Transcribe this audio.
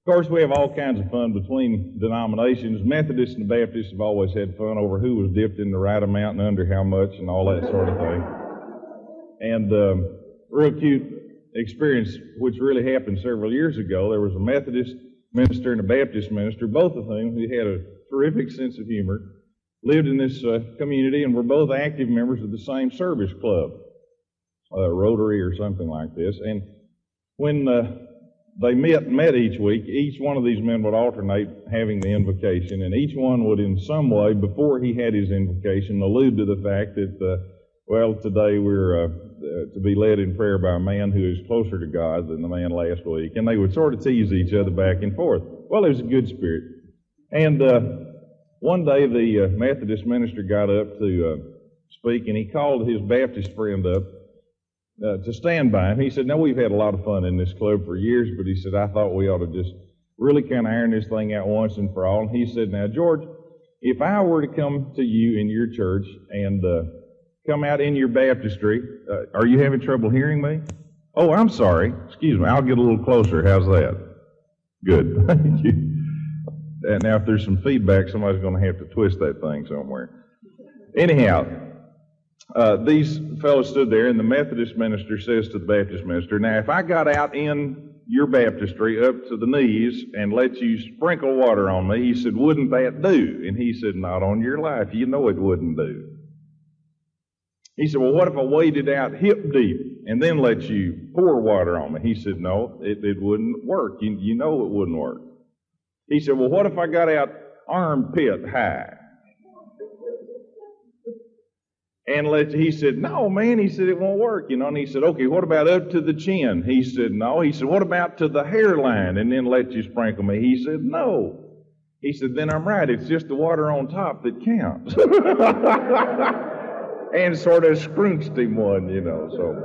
Of course, we have all kinds of fun between denominations. Methodists and Baptists have always had fun over who was dipped in the right amount and under how much and all that sort of thing. And real cute experience, which really happened several years ago. There was a Methodist minister and a Baptist minister, both of whom who had a terrific sense of humor, lived in this community, and were both active members of the same service club, Rotary or something like this. And when they met each week, each one of these men would alternate having the invocation, and each one would in some way, before he had his invocation, allude to the fact that, well, today we're to be led in prayer by a man who is closer to God than the man last week. And they would sort of tease each other back and forth. Well, it was a good spirit. And one day the Methodist minister got up to speak, and he called his Baptist friend up to stand by him. He said, "Now, we've had a lot of fun in this club for years, but," he said, "I thought we ought to just really kind of iron this thing out once and for all." And he said, "Now, George, if I were to come to you in your church and come out in your baptistry," are you having trouble hearing me? Oh, I'm sorry. Excuse me. I'll get a little closer. How's that? Good. Thank you. And now, if there's some feedback, somebody's going to have to twist that thing somewhere. Anyhow, these fellows stood there, and the Methodist minister says to the Baptist minister, "Now, if I got out in your baptistry up to the knees and let you sprinkle water on me," he said, "wouldn't that do?" And he said, "Not on your life. You know it wouldn't do." He said, "Well, what if I waded out hip deep and then let you pour water on me?" He said, "No, it wouldn't work. You know it wouldn't work." He said, "Well, what if I got out armpit high and he said, "No, man," he said, "it won't work, you know." And he said, "Okay, what about up to the chin?" He said, "No." He said, "What about to the hairline and then let you sprinkle me?" He said, "No." He said, "Then I'm right. It's just the water on top that counts." And sort of scrunched him one, you know. So